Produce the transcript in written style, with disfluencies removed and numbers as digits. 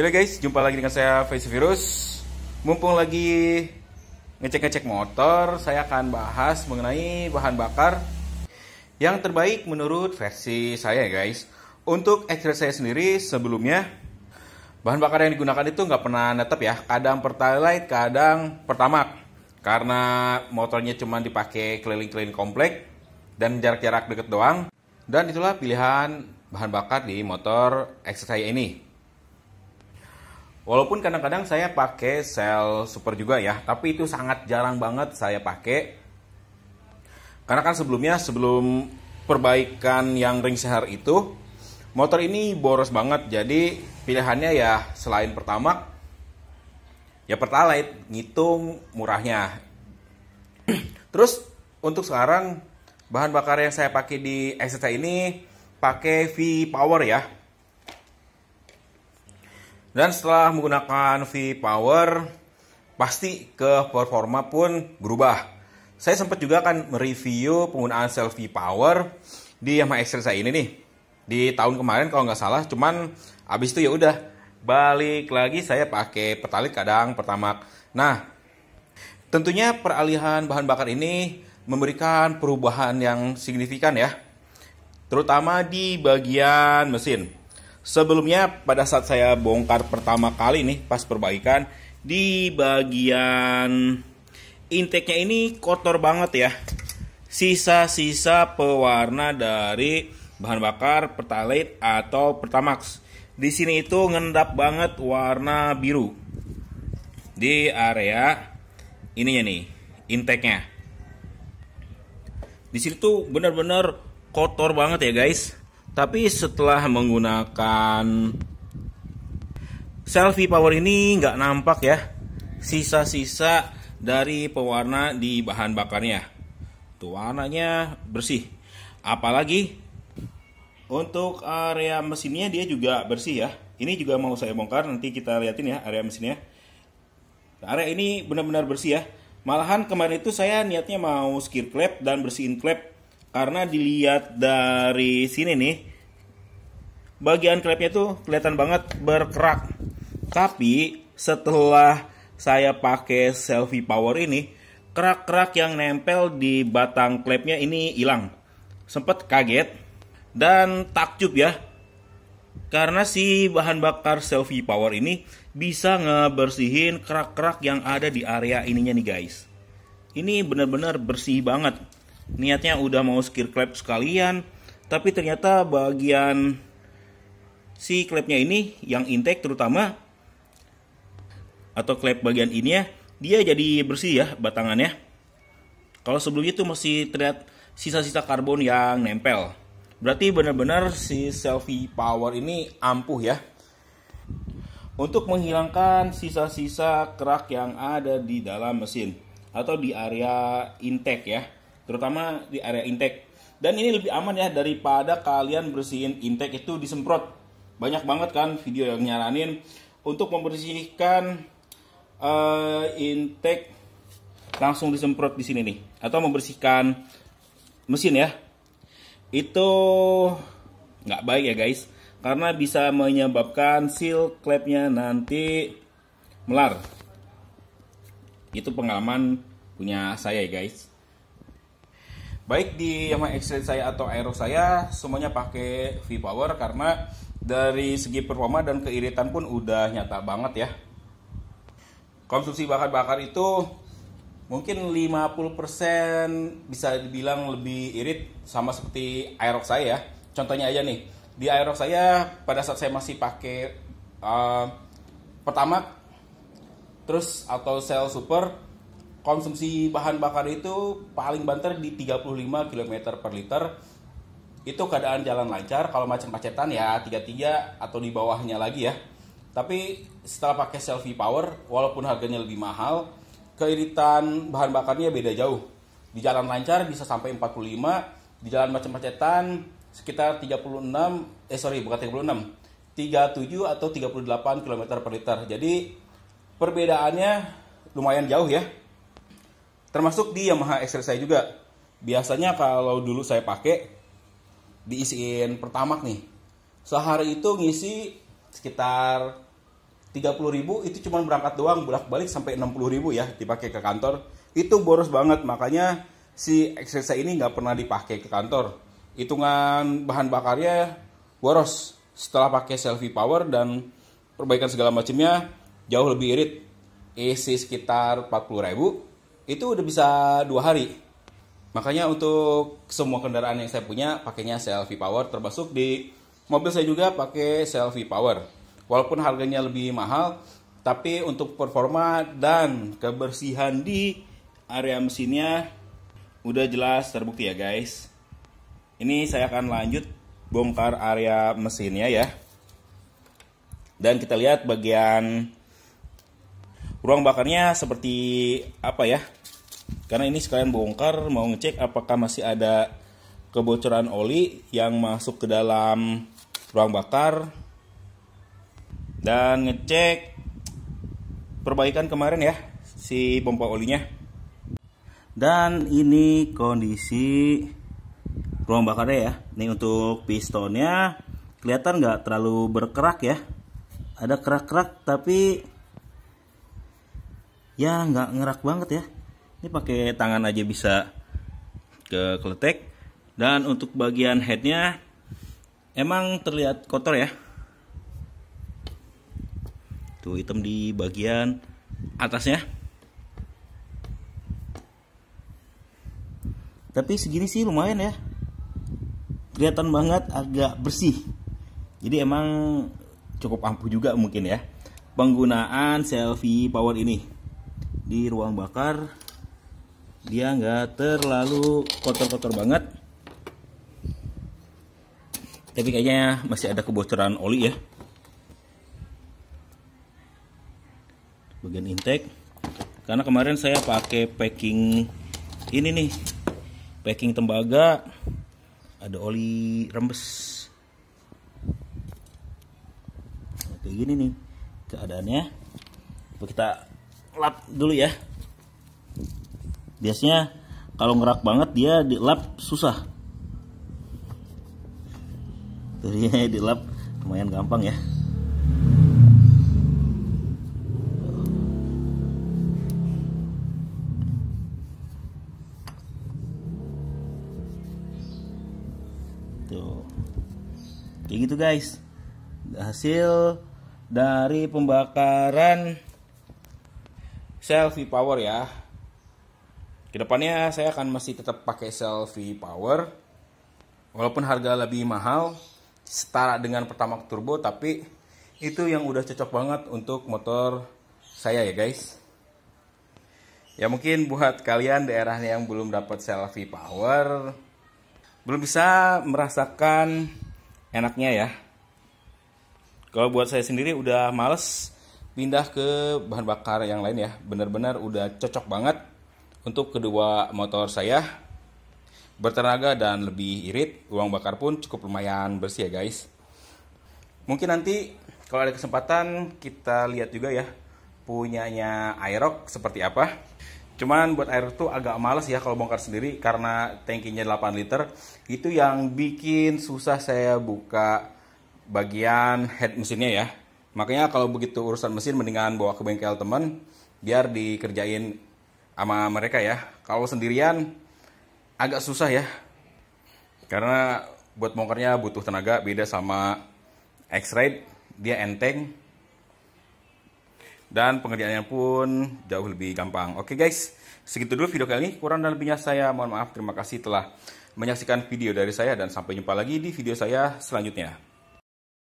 Halo guys, jumpa lagi dengan saya Face Virus. Mumpung lagi ngecek-ngecek motor, saya akan bahas mengenai bahan bakar yang terbaik menurut versi saya guys. Untuk X-Trail saya sendiri sebelumnya, bahan bakar yang digunakan itu nggak pernah netep ya. Kadang Pertalite, kadang Pertamax. Karena motornya cuma dipakai keliling-keliling komplek dan jarak-jarak deket doang. Dan itulah pilihan bahan bakar di motor X-Trail saya ini. Walaupun kadang-kadang saya pakai sel super juga ya, tapi itu sangat jarang banget saya pakai. Karena kan sebelum perbaikan yang ring seher itu, motor ini boros banget. Jadi pilihannya ya selain Pertamax, ya Pertalite, ngitung murahnya. Terus untuk sekarang bahan bakar yang saya pakai di XSI ini pakai V-Power ya. Dan setelah menggunakan V-Power, pasti ke performa pun berubah. Saya sempat juga kan mereview penggunaan sel V-Power di Yamaha X-Trail saya ini nih. Di tahun kemarin kalau nggak salah, cuman abis itu ya udah balik lagi saya pakai Pertalite kadang Pertamax. Nah, tentunya peralihan bahan bakar ini memberikan perubahan yang signifikan ya. Terutama di bagian mesin. Sebelumnya pada saat saya bongkar pertama kali nih pas perbaikan, di bagian intake-nya ini kotor banget ya. Sisa-sisa pewarna dari bahan bakar Pertalite atau Pertamax. Di sini itu ngendap banget warna biru. Di area ininya nih, intake-nya. Di sini tuh benar-benar kotor banget ya guys. Tapi setelah menggunakan sel V-Power ini nggak nampak ya sisa-sisa dari pewarna di bahan bakarnya. Tuh warnanya bersih. Apalagi untuk area mesinnya dia juga bersih ya. Ini juga mau saya bongkar, nanti kita liatin ya area mesinnya. Area ini benar-benar bersih ya. Malahan kemarin itu saya niatnya mau skir klep dan bersihin klep. Karena dilihat dari sini nih, bagian klepnya tuh kelihatan banget berkerak. Tapi setelah saya pakai sel V-Power ini, kerak-kerak yang nempel di batang klepnya ini hilang. Sempet kaget dan takjub ya. Karena si bahan bakar sel V-Power ini bisa ngebersihin kerak-kerak yang ada di area ininya nih guys. Ini benar-benar bersih banget. Niatnya udah mau skir klep sekalian, tapi ternyata bagian si klepnya ini yang intake terutama, atau klep bagian ininya, dia jadi bersih ya batangannya. Kalau sebelumnya itu masih terlihat sisa-sisa karbon yang nempel. Berarti benar-benar si sel V-Power ini ampuh ya untuk menghilangkan sisa-sisa kerak yang ada di dalam mesin atau di area intake ya. Terutama di area intake. Dan ini lebih aman ya daripada kalian bersihin intake itu disemprot. Banyak banget kan video yang nyaranin untuk membersihkan intake langsung disemprot di sini nih, atau membersihkan mesin ya. Itu nggak baik ya guys, karena bisa menyebabkan seal klepnya nanti melar. Itu pengalaman punya saya ya guys. Baik di Yamaha X-Trail saya atau Aerox saya, semuanya pakai V-Power karena dari segi performa dan keiritan pun udah nyata banget ya. Konsumsi bahan bakar itu mungkin 50% bisa dibilang lebih irit sama seperti Aerox saya ya. Contohnya aja nih, di Aerox saya pada saat saya masih pakai Pertamax terus atau sel super, konsumsi bahan bakar itu paling banter di 35 km per liter. Itu keadaan jalan lancar. Kalau macet-macetan ya 33 atau di bawahnya lagi ya. Tapi setelah pakai sel V-Power, walaupun harganya lebih mahal, keiritan bahan bakarnya beda jauh. Di jalan lancar bisa sampai 45, di jalan macet-macetan sekitar 37 atau 38 km per liter. Jadi perbedaannya lumayan jauh ya. Termasuk di Yamaha X-Trail saya juga. Biasanya kalau dulu saya pakai diisiin Pertamax nih, sehari itu ngisi sekitar 30.000 itu cuma berangkat doang, bolak-balik sampai 60.000 ya dipakai ke kantor. Itu boros banget, makanya si XSI ini nggak pernah dipakai ke kantor. Hitungan bahan bakarnya boros. Setelah pakai selfie power dan perbaikan segala macamnya jauh lebih irit. Isi sekitar 40.000 itu udah bisa 2 hari. Makanya untuk semua kendaraan yang saya punya pakainya selfie power, termasuk di mobil saya juga pakai selfie power. Walaupun harganya lebih mahal, tapi untuk performa dan kebersihan di area mesinnya udah jelas terbukti ya guys. Ini saya akan lanjut bongkar area mesinnya ya. Dan kita lihat bagian ruang bakarnya seperti apa ya. Karena ini sekalian bongkar, mau ngecek apakah masih ada kebocoran oli yang masuk ke dalam ruang bakar. Dan ngecek perbaikan kemarin ya, si pompa olinya. Dan ini kondisi ruang bakarnya ya. Ini untuk pistonnya kelihatan nggak terlalu berkerak ya. Ada kerak-kerak tapi ya nggak ngerak banget ya. Ini pakai tangan aja bisa ke kletek. Dan untuk bagian headnya emang terlihat kotor ya. Tuh hitam di bagian atasnya. Tapi segini sih lumayan ya. Kelihatan banget agak bersih. Jadi emang cukup ampuh juga mungkin ya penggunaan selfie power ini di ruang bakar. Dia nggak terlalu kotor-kotor banget, tapi kayaknya masih ada kebocoran oli ya. Bagian intake, karena kemarin saya pakai packing ini nih, packing tembaga, ada oli rembes. Kayak gini nih keadaannya. Kita lap dulu ya. Biasanya kalau ngerak banget dia dilap susah. Jadi dilap lumayan gampang ya. Tuh. Kayak gitu guys. Hasil dari pembakaran selfie power ya. Kedepannya saya akan masih tetap pakai selfie power, walaupun harga lebih mahal, setara dengan Pertamax Turbo, tapi itu yang udah cocok banget untuk motor saya ya guys. Ya mungkin buat kalian daerah yang belum dapat selfie power, belum bisa merasakan enaknya ya. Kalau buat saya sendiri udah males pindah ke bahan bakar yang lain ya, benar-benar udah cocok banget untuk kedua motor saya, bertenaga dan lebih irit. Ruang bakar pun cukup lumayan bersih ya guys. Mungkin nanti kalau ada kesempatan kita lihat juga ya punyanya Aerox seperti apa. Cuman buat Aerox tuh agak males ya kalau bongkar sendiri, karena tankinya 8 liter. Itu yang bikin susah saya buka bagian head mesinnya ya. Makanya kalau begitu urusan mesin mendingan bawa ke bengkel teman biar dikerjain sama mereka ya. Kalau sendirian agak susah ya, karena buat bongkarnya butuh tenaga. Beda sama X-Ride, dia enteng dan pengerjaannya pun jauh lebih gampang. Oke guys, segitu dulu video kali ini. Kurang dan lebihnya saya mohon maaf. Terima kasih telah menyaksikan video dari saya dan sampai jumpa lagi di video saya selanjutnya.